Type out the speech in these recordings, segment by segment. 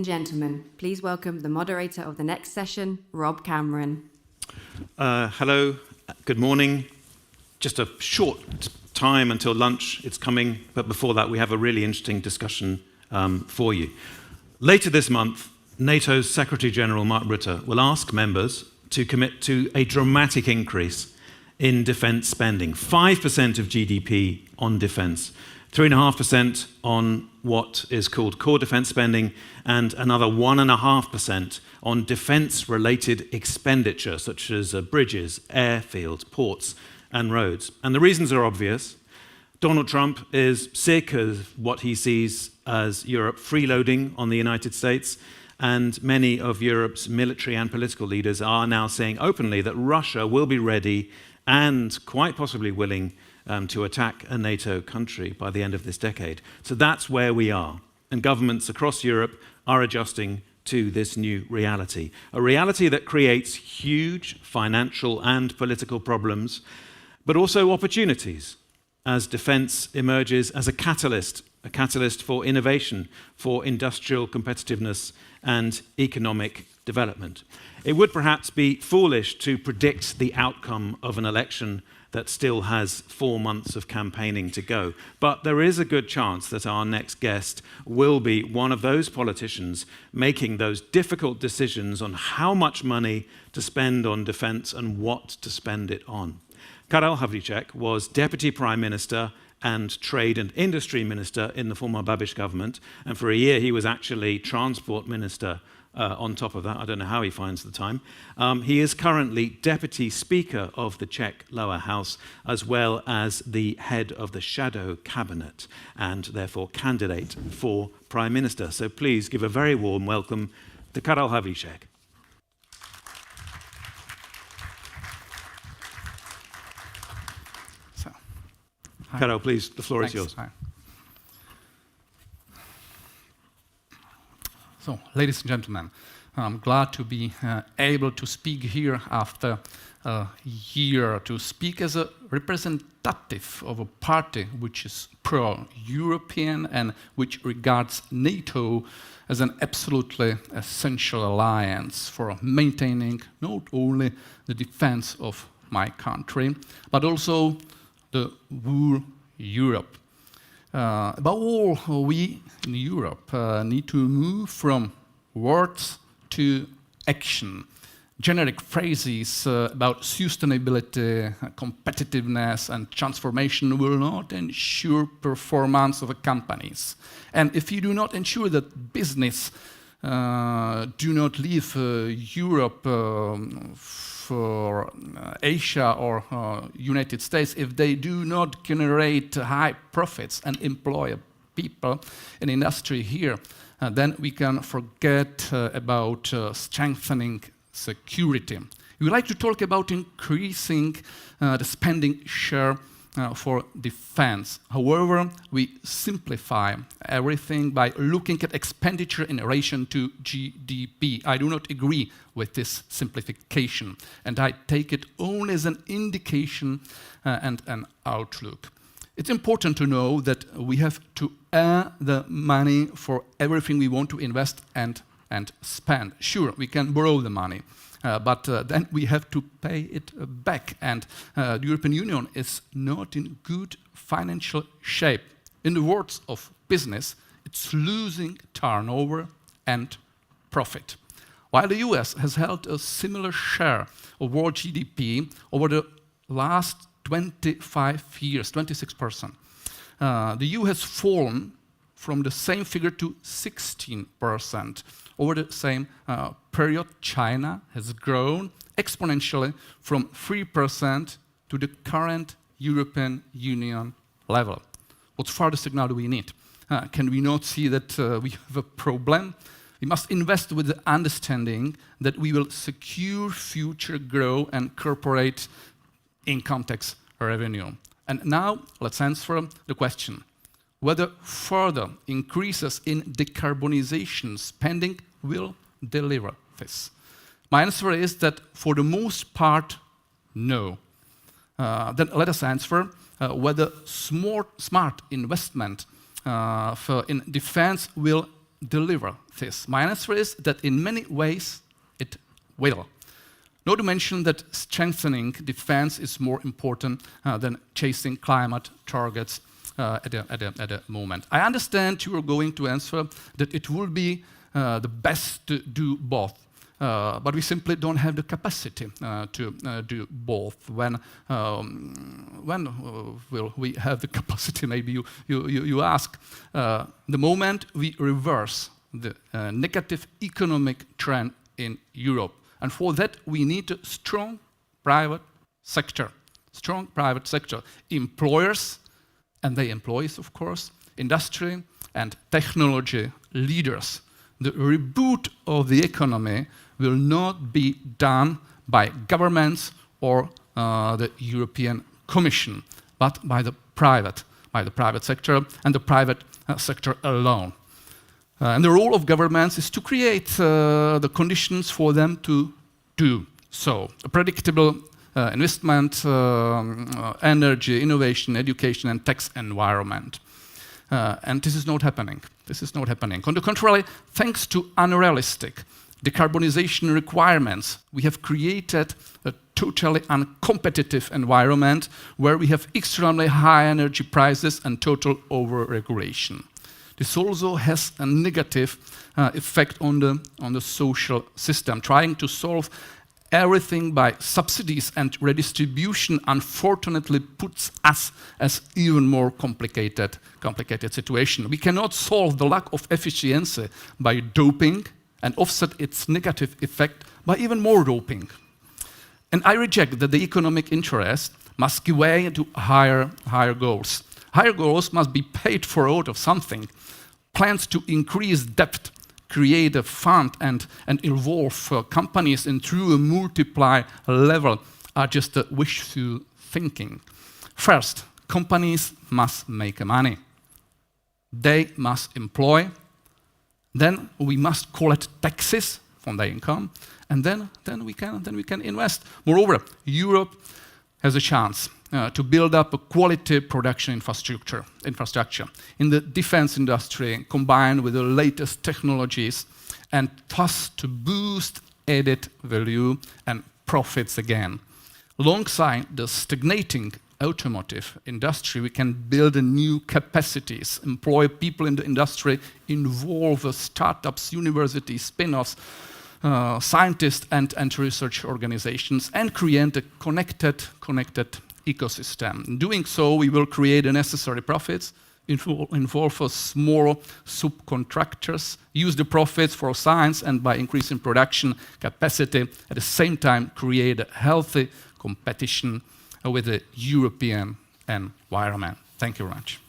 gentlemen, please welcome the moderator of the next session, Rob Cameron. Hello, good morning. Just a short time until lunch, it's coming, but before that we have a really interesting discussion for you. Later this month, NATO's Secretary General Mark Rutte will ask members to commit to a dramatic increase in defence spending. 5% of GDP on defence, 3.5% on what is called core defence spending, and another 1.5% on defence-related expenditure, such as bridges, airfields, ports, and roads. And the reasons are obvious. Donald Trump is sick of what he sees as Europe freeloading on the United States, and many of Europe's military and political leaders are now saying openly that Russia will be ready and quite possibly willing to attack a NATO country by the end of this decade. So that's where we are. And governments across Europe are adjusting to this new reality. A reality that creates huge financial and political problems, but also opportunities as defense emerges as a catalyst for innovation, for industrial competitiveness and economic development. It would perhaps be foolish to predict the outcome of an election that still has 4 months of campaigning to go. But there is a good chance that our next guest will be one of those politicians making those difficult decisions on how much money to spend on defense and what to spend it on. Karel Havlíček was Deputy Prime Minister and Trade and Industry Minister in the former Babiš government, and for a year he was actually Transport Minister on top of that. I don't know how he finds the time. He is currently Deputy Speaker of the Czech Lower House, as well as the head of the Shadow Cabinet, and therefore candidate for Prime Minister. So please give a very warm welcome to Karel Havlíček. Karel, please, the floor is yours. Hi. So, ladies and gentlemen, I'm glad to be able to speak here after a year, to speak as a representative of a party which is pro-European and which regards NATO as an absolutely essential alliance for maintaining not only the defense of my country, but also the whole Europe. Above all, we in Europe need to move from words to action. Generic phrases about sustainability, competitiveness, and transformation will not ensure performance of companies. And if you do not ensure that business do not leave Europe for Asia or United States, if they do not generate high profits and employ people in industry here, then we can forget about strengthening security. We would like to talk about increasing the spending share for defense. However, we simplify everything by looking at expenditure in relation to GDP. I do not agree with this simplification, and I take it only as an indication and an outlook. It's important to know that we have to earn the money for everything we want to invest and spend. Sure, we can borrow the money, but then we have to pay it back, and the European Union is not in good financial shape. In the words of business, it's losing turnover and profit. While the US has held a similar share of world GDP over the last 25 years, 26%, the EU has fallen from the same figure to 16%. Over the same period, China has grown exponentially from 3% to the current European Union level. What further signal do we need? Can we not see that we have a problem? We must invest with the understanding that we will secure future growth and corporate income tax revenue. And now let's answer the question whether further increases in decarbonization spending will deliver this. My answer is that for the most part, no. Then let us answer whether smart investment in defense will deliver this? My answer is that in many ways it will. Not to mention that strengthening defense is more important than chasing climate targets at a moment. I understand you are going to answer that it will be the best to do both. But we simply don't have the capacity to do both. When will we have the capacity? Maybe you ask. The moment we reverse the negative economic trend in Europe, and for that we need a strong private sector. Strong private sector. Employers, and they employees, of course, industry and technology leaders. The reboot of the economy will not be done by governments or the European Commission, but by the private sector and the private sector alone. And the role of governments is to create the conditions for them to do so. A predictable investment, energy, innovation, education, and tax environment. And this is not happening. This is not happening. On the contrary, thanks to unrealistic decarbonization requirements, we have created a totally uncompetitive environment where we have extremely high energy prices and total over-regulation. This also has a negative effect on the social system. Trying to solve everything by subsidies and redistribution unfortunately puts us as even more complicated situation. We cannot solve the lack of efficiency by doping and offset its negative effect by even more doping. And I reject that the economic interest must give way to higher goals. Higher goals must be paid for out of something. Plans to increase debt, create a fund and involve companies in true multiply level are just a wishful thinking. First, companies must make money. They must employ. Then we must collect taxes from their income, and then we can invest. Moreover, Europe has a chance to build up a quality production infrastructure in the defense industry, combined with the latest technologies, and thus to boost added value and profits again. Alongside the stagnating automotive industry, we can build new capacities, employ people in the industry, involve startups, universities, spin-offs, scientists and research organizations, and create a connected ecosystem. In doing so, we will create the necessary profits, involve small subcontractors, use the profits for science, and by increasing production capacity, at the same time create a healthy competition with the European environment. Thank you very much.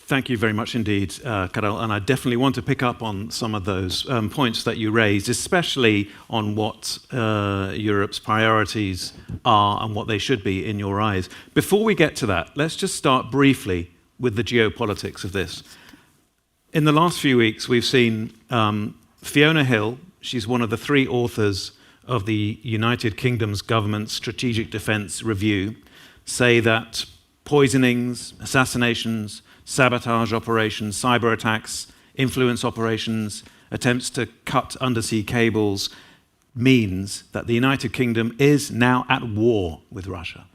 Thank you very much indeed, Karel, and I definitely want to pick up on some of those points that you raised, especially on what Europe's priorities are and what they should be in your eyes. Before we get to that, let's just start briefly with the geopolitics of this. In the last few weeks, we've seen Fiona Hill, she's one of the 3 authors of the United Kingdom's government's Strategic Defence Review, say that poisonings, assassinations, sabotage operations, cyber attacks, influence operations, attempts to cut undersea cables means that the United Kingdom is now at war with Russia.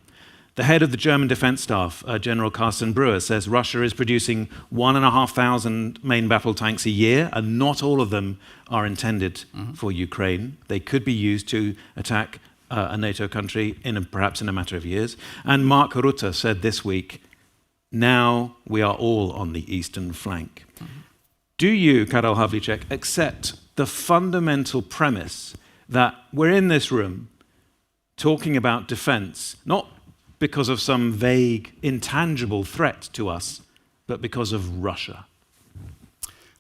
The head of the German Defense Staff, General Carsten Brewer, says Russia is producing 1,500 main battle tanks a year, and not all of them are intended for Ukraine. They could be used to attack a NATO country perhaps in a matter of years. And Mark Rutte said this week, now we are all on the eastern flank. Do you, Karel Havlíček, accept the fundamental premise that we're in this room talking about defense, not because of some vague, intangible threat to us, but because of Russia?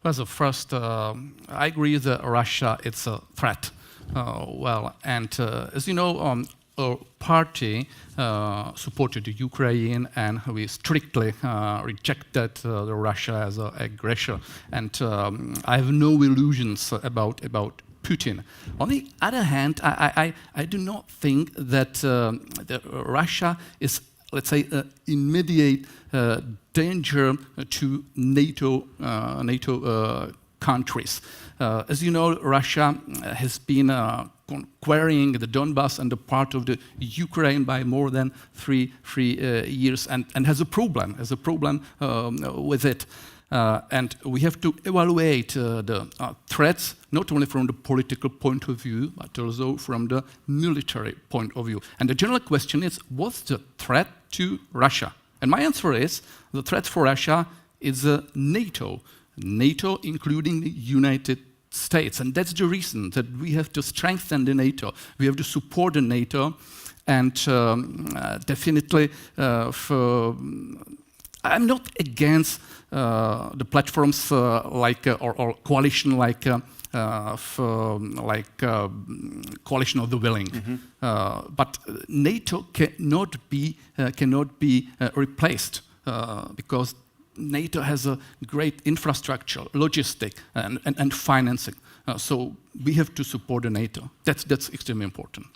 Well, so first, I agree that Russia is a threat Well, and as you know, our party supported Ukraine, and we strictly rejected Russia as an aggressor. And I have no illusions about Putin. On the other hand, I do not think that Russia is, let's say, an immediate danger to NATO countries. As you know, Russia has been conquering the Donbass and the part of the Ukraine by more than three years, and has a problem with it. And we have to evaluate the threats not only from the political point of view, but also from the military point of view. And the general question is, what's the threat to Russia? And my answer is, the threat for Russia is NATO. NATO, including the United States. And that's the reason that we have to strengthen the NATO. We have to support the NATO. And definitely, I'm not against the platforms or coalition like coalition of the willing. But NATO cannot be replaced because NATO has a great infrastructure, logistic, and financing. So we have to support the NATO. That's extremely important.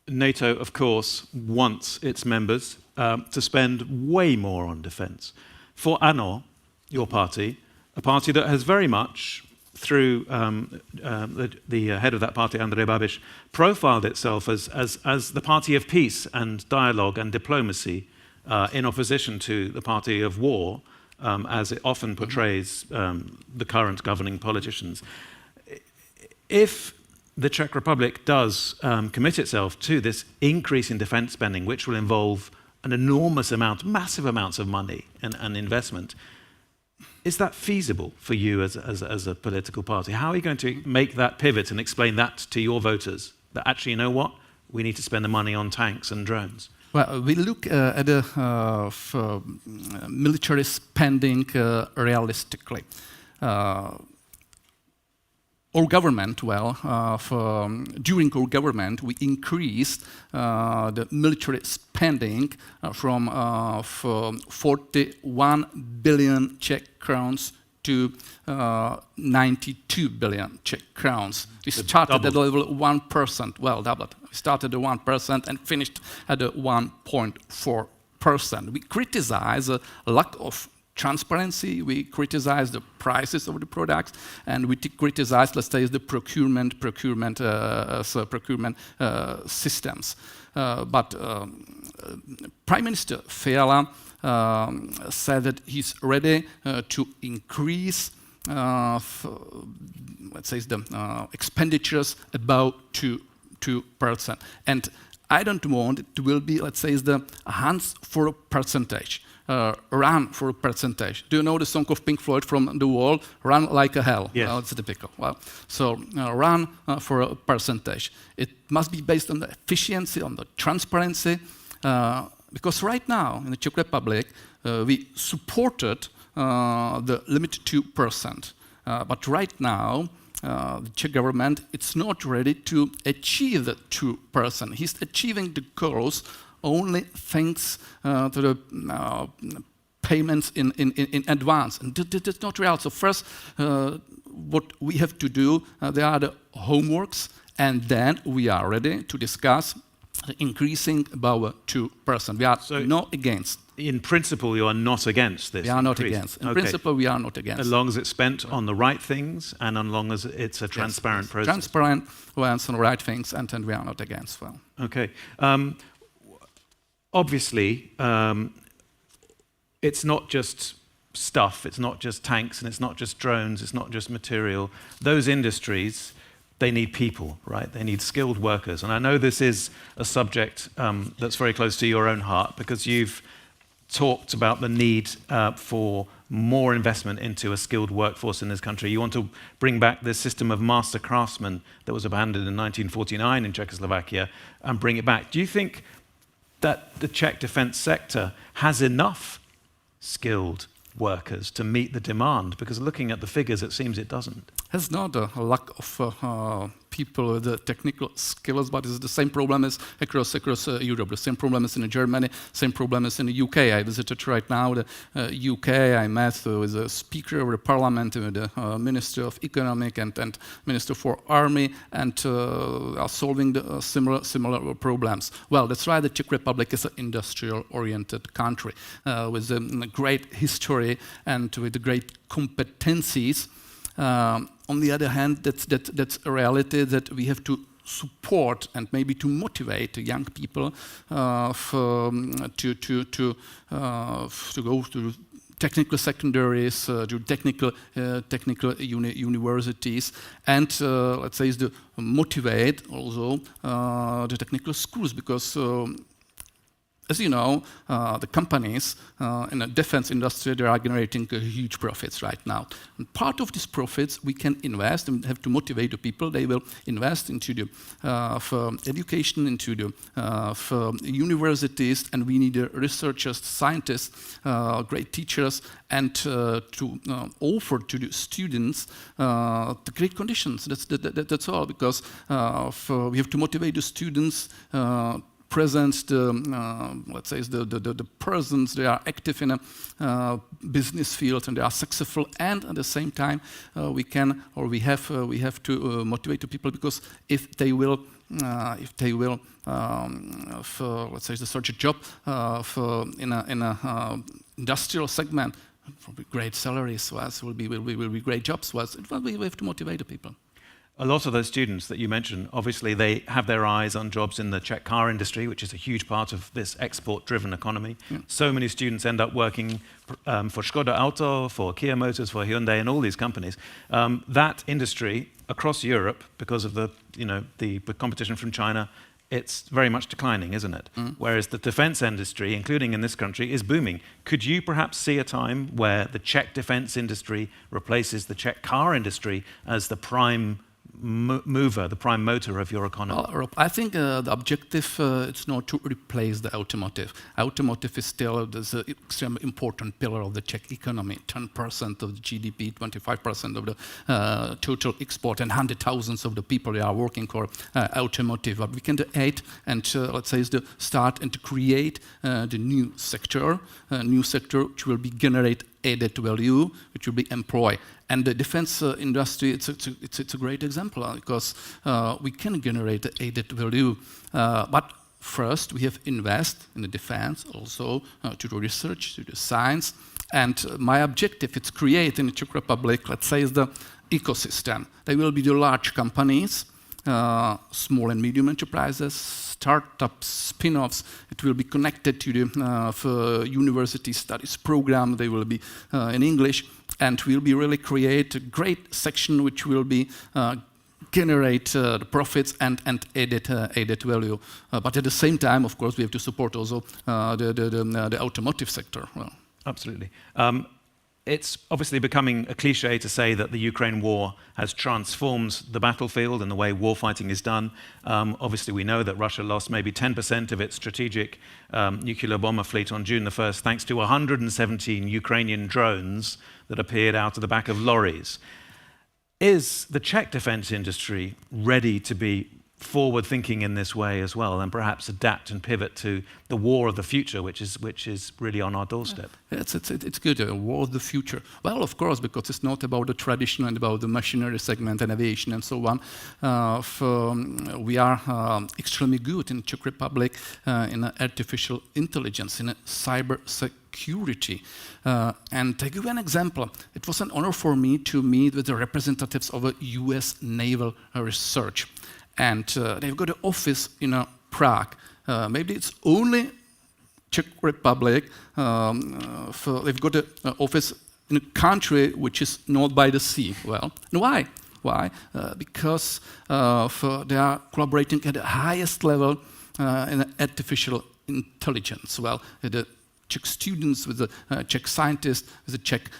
NATO, of course, wants its members to spend way more on defence. For ANO, your party, a party that has very much, through the head of that party, Andrej Babiš, profiled itself as the party of peace and dialogue and diplomacy in opposition to the party of war, as it often portrays the current governing politicians. If the Czech Republic does commit itself to this increase in defence spending, which will involve an enormous amount, massive amounts of money and investment, is that feasible for you as a political party? How are you going to make that pivot and explain that to your voters? That actually, you know what? We need to spend the money on tanks and drones. Well, we look at the military spending realistically. Our government, during our government, we increased the military spending from 41 billion Czech crowns to 92 billion Czech crowns. We started at the level of 1%, well, doubled. We started at 1% and finished at 1.4%. We criticize a lack of transparency, we criticize the prices of the products, and we criticize, let's say, the procurement systems. But Prime Minister Fiala said that he's ready to increase, let's say, the expenditures about 2%. And I don't want it will be, let's say, the hands for a percentage. Run for a percentage. Do you know the song of Pink Floyd, From the Wall? Run like a hell. Yes. Well, it's typical. Well, so run for a percentage. It must be based on the efficiency, on the transparency, because right now in the Czech Republic we supported the limit 2%, but right now the Czech government it's not ready to achieve the 2%. He's achieving the goals only thanks to the payments in advance. And that's not real. So first, what we have to do, there are the homeworks, and then we are ready to discuss increasing about 2%. We are not against. In principle, you are not against this. We are not increase. against. In principle, we are not against. As long as it's spent on the right things and as long as it's a transparent process. Transparent, on the right things, and then we are not against. Well. Okay. Obviously, it's not just stuff, it's not just tanks, and it's not just drones, it's not just material. Those industries, they need people, right? They need skilled workers. And I know this is a subject that's very close to your own heart because you've talked about the need for more investment into a skilled workforce in this country. You want to bring back this system of master craftsmen that was abandoned in 1949 in Czechoslovakia and bring it back. Do you think that the Czech defense sector has enough skilled workers to meet the demand? Because looking at the figures, it seems it doesn't. It's not a lack of people with the technical skills, but it's the same problem as across Europe. The same problem is in Germany, same problem is in the UK. I visited right now the UK. I met with the Speaker of the Parliament, with the Minister of Economic and Minister for Army, and are solving the similar problems. Well, that's why the Czech Republic is an industrial-oriented country with a great history and with great competencies. On the other hand, that's a reality that we have to support and maybe to motivate young people to go to technical secondaries, to technical universities, and let's say is to motivate also the technical schools, because as you know, the companies in the defense industry, they are generating huge profits right now. And part of these profits we can invest and have to motivate the people. They will invest into the for education, into the for universities, and we need researchers, scientists, great teachers, and to offer to the students the great conditions. That's all, because we have to motivate the students. Present let's say the persons, they are active in a business field and they are successful, and at the same time we have to motivate the people, because if they will for, let's say, search a job in a industrial segment, probably great salaries will be great jobs. We have to motivate the people. A lot of those students that you mentioned, obviously they have their eyes on jobs in the Czech car industry, which is a huge part of this export-driven economy. Yeah. So many students end up working for Škoda Auto, for Kia Motors, for Hyundai, and all these companies. That industry across Europe, because of the competition from China, it's very much declining, isn't it? Mm. Whereas the defense industry, including in this country, is booming. Could you perhaps see a time where the Czech defense industry replaces the Czech car industry as the prime mover, the prime motor of your economy? I think the objective it's not to replace the automotive. Automotive is still this extremely important pillar of the Czech economy. 10% of the GDP, 25% of the total export, and hundred thousands of the people they are working for automotive. But we can aid and let's say is the start and to create the new sector which will be generate added value, which will be employed. And the defense industry, it's a great example because we can generate added value. But first, we have invest in the defense, also to the research, to the science. And my objective is create in the Czech Republic, let's say, is the ecosystem. They will be the large companies, small and medium enterprises, startups, spin-offs. It will be connected to the university studies program. They will be in English, and we'll be really create a great section which will be generate the profits and added value. But at the same time, of course, we have to support also the automotive sector. Well. Absolutely. It's obviously becoming a cliche to say that the Ukraine war has transformed the battlefield and the way warfighting is done. Obviously, we know that Russia lost maybe 10% of its strategic nuclear bomber fleet on June the 1st, thanks to 117 Ukrainian drones that appeared out of the back of lorries. Is the Czech defense industry ready to be forward-thinking in this way as well, and perhaps adapt and pivot to the war of the future, which is really on our doorstep? It's good, a war of the future. Well, of course, because it's not about the tradition and about the machinery segment and aviation and so on. We are extremely good in Czech Republic in artificial intelligence, in cyber security. And to give you an example, it was an honor for me to meet with the representatives of a US naval research. And they've got an office in Prague. Maybe it's only Czech Republic. They've got an office in a country which is not by the sea. Well, and why? Why? Because they are collaborating at the highest level in artificial intelligence. Well, the Czech students, with the Czech scientists, with the Czech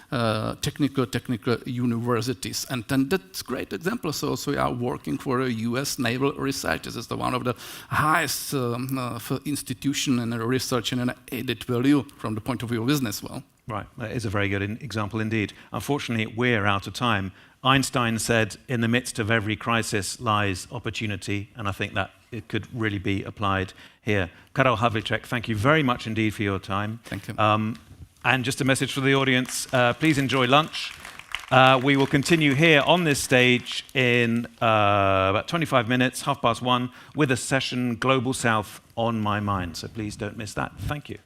technical universities. And that's a great example. So we are working for a US naval research. This is one of the highest institution in research and an added value from the point of view of business. Well. Right, that is a very good example indeed. Unfortunately, we're out of time. Einstein said, in the midst of every crisis lies opportunity, and I think that it could really be applied here. Karel, Havlíček, thank you very much indeed for your time. Thank you. And just a message for the audience, please enjoy lunch. We will continue here on this stage in about 25 minutes, 1:30, with a session, Global South on My Mind. So please don't miss that. Thank you.